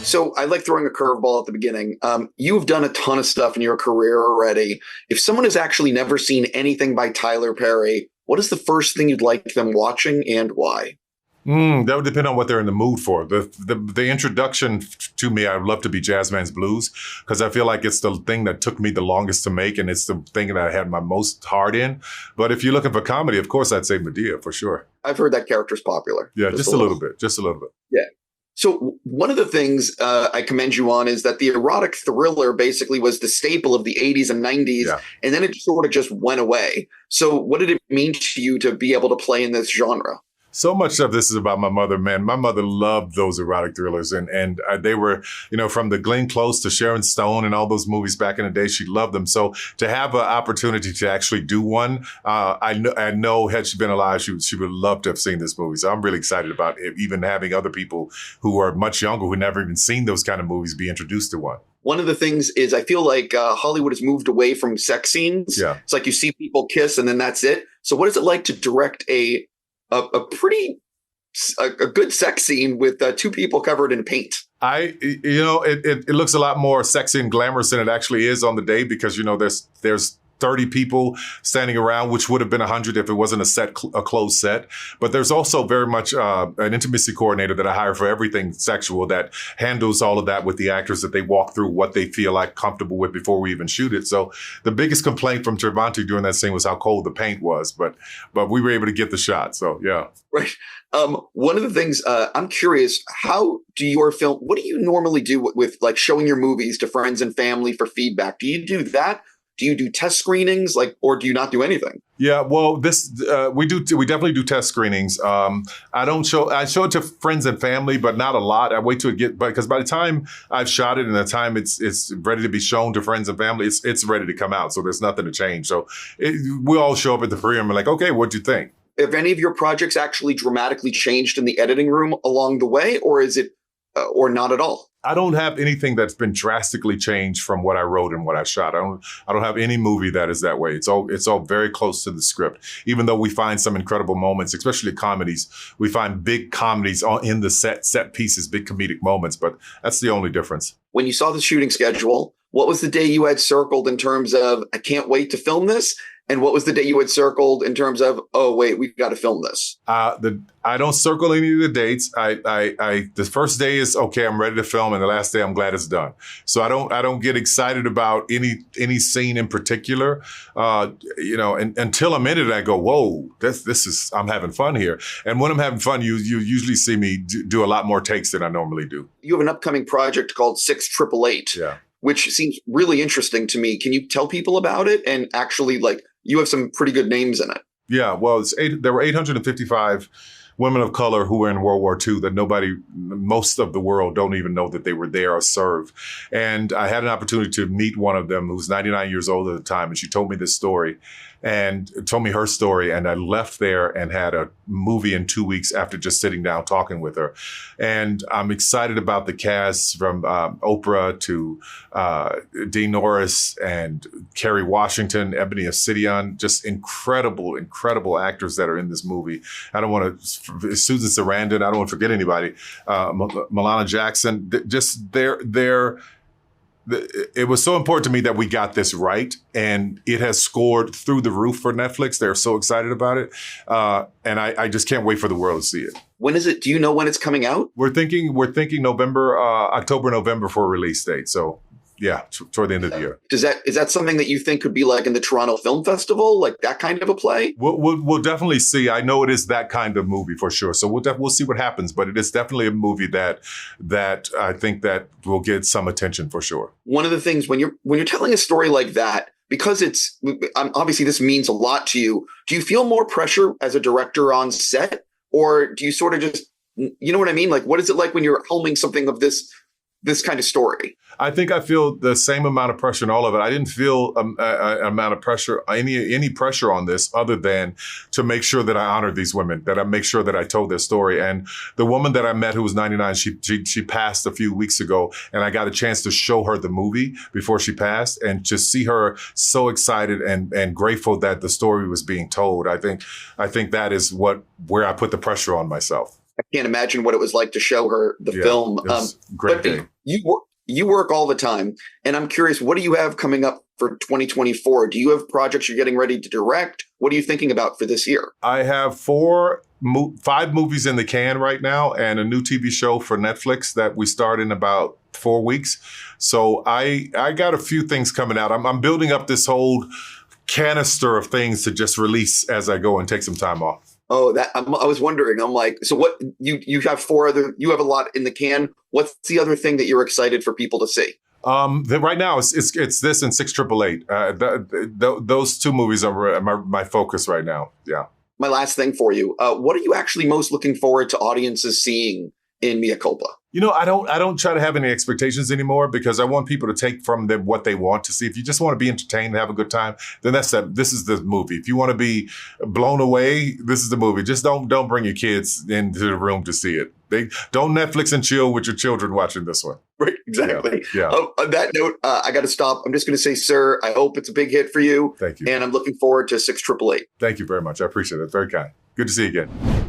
So I like throwing a curveball at the beginning. You've done a ton of stuff in your career already. If someone has actually never seen anything by Tyler Perry, what is the first thing you'd like them watching and why? That would depend on what they're in the mood for. The introduction to me, I'd love to be Jazzman's Blues, because I feel like it's the thing that took me the longest to make, and it's the thing that I had my most heart in. But if you're looking for comedy, of course, I'd say Medea for sure. I've heard that character's popular. Yeah, just a little bit. Just a little bit. Yeah. So one of the things I commend you on is that the erotic thriller basically was the staple of the 80s and 90s, and then it sort of just went away. So what did it mean to you to be able to play in this genre? So much of this is about my mother, man. My mother loved those erotic thrillers, and they were, from the Glenn Close to Sharon Stone and all those movies back in the day. She loved them. So to have an opportunity to actually do one, I know had she been alive, she would love to have seen this movie. So I'm really excited about it, even having other people who are much younger, who never even seen those kind of movies, be introduced to one. One of the things is I feel like Hollywood has moved away from sex scenes. Yeah. It's like you see people kiss and then that's it. So what is it like to direct a good sex scene with two people covered in paint? It looks a lot more sexy and glamorous than it actually is on the day, because, there's 30 people standing around, which would have been 100 if it wasn't a closed set. But there's also very much an intimacy coordinator that I hire for everything sexual that handles all of that with the actors, that they walk through what they feel like comfortable with before we even shoot it. So the biggest complaint from Trevonte during that scene was how cold the paint was, but we were able to get the shot. So yeah. Right. One of the things I'm curious, what do you normally do with like showing your movies to friends and family for feedback? Do you do that? Do you do test screenings, or do you not do anything? Yeah, well, we definitely do test screenings. I show it to friends and family, but not a lot. I wait till because by the time I've shot it and the time it's ready to be shown to friends and family, it's ready to come out. So there's nothing to change. So we all show up at the premiere and we're like, okay, what'd you think? Have any of your projects actually dramatically changed in the editing room along the way, or is it, or not at all? I don't have anything that's been drastically changed from what I wrote and what I shot. I don't have any movie that is that way. It's all very close to the script. Even though we find some incredible moments, especially comedies, we find big comedies in the set pieces, big comedic moments. But that's the only difference. When you saw the shooting schedule, what was the day you had circled in terms of, I can't wait to film this? And what was the day you had circled in terms of, oh, wait, we've got to film this? I don't circle any of the dates. The first day is, okay, I'm ready to film. And the last day, I'm glad it's done. So I don't get excited about any scene in particular, until I'm in it, I go, whoa, I'm having fun here. And when I'm having fun, you usually see me do a lot more takes than I normally do. You have an upcoming project called 6888. Yeah. Which seems really interesting to me. Can you tell people about it? And actually, you have some pretty good names in it. Yeah, well, there were 855 women of color who were in World War II that most of the world don't even know that they were there or served. And I had an opportunity to meet one of them who was 99 years old at the time. And she told me this story and told me her story. And I left there and had a movie in 2 weeks after just sitting down talking with her. And I'm excited about the cast from Oprah to Dean Norris and Kerry Washington, Ebony Obsidian, just incredible, incredible actors that are in this movie. I don't want to, Susan Sarandon, I don't want to forget anybody, Milana Jackson, it was so important to me that we got this right, and it has scored through the roof for Netflix. They're so excited about it. And I just can't wait for the world to see it. When is it? Do you know when it's coming out? We're thinking October, November for a release date. So yeah, toward the end of the year. Is that something that you think could be like in the Toronto Film Festival, like that kind of a play? We'll definitely see. I know it is that kind of movie for sure. So we'll see what happens. But it is definitely a movie that I think that will get some attention for sure. One of the things when you're telling a story like that, because it's obviously this means a lot to you. Do you feel more pressure as a director on set, or do you sort of just, you know what I mean? Like, what is it like when you're filming something of this kind of story? I think I feel the same amount of pressure in all of it. I didn't feel an amount of pressure, any pressure on this other than to make sure that I honored these women, that I make sure that I told their story. And the woman that I met who was 99, she passed a few weeks ago, and I got a chance to show her the movie before she passed, and to see her so excited and grateful that the story was being told. I think that is where I put the pressure on myself. I can't imagine what it was like to show her the film. Great day. you work all the time, and I'm curious, what do you have coming up for 2024? Do you have projects you're getting ready to direct? What are you thinking about for this year? I have 5 movies in the can right now, and a new TV show for Netflix that we start in about 4 weeks. So I got a few things coming out. I'm building up this whole canister of things to just release as I go and take some time off. Oh, I was wondering. I'm like, so what? You have 4 other. You have a lot in the can. What's the other thing that you're excited for people to see? Right now it's this and 688. Those 2 movies are my focus right now. Yeah. My last thing for you. What are you actually most looking forward to audiences seeing in Mea Culpa? I don't try to have any expectations anymore, because I want people to take from them what they want to see. If you just want to be entertained and have a good time, then this is the movie. If you want to be blown away, this is the movie. Just don't bring your kids into the room to see it. Don't Netflix and chill with your children watching this one. Right, exactly. Yeah. On that note, I got to stop. I'm just going to say, sir, I hope it's a big hit for you. Thank you. And I'm looking forward to 688. Thank you very much. I appreciate it. Very kind. Good to see you again.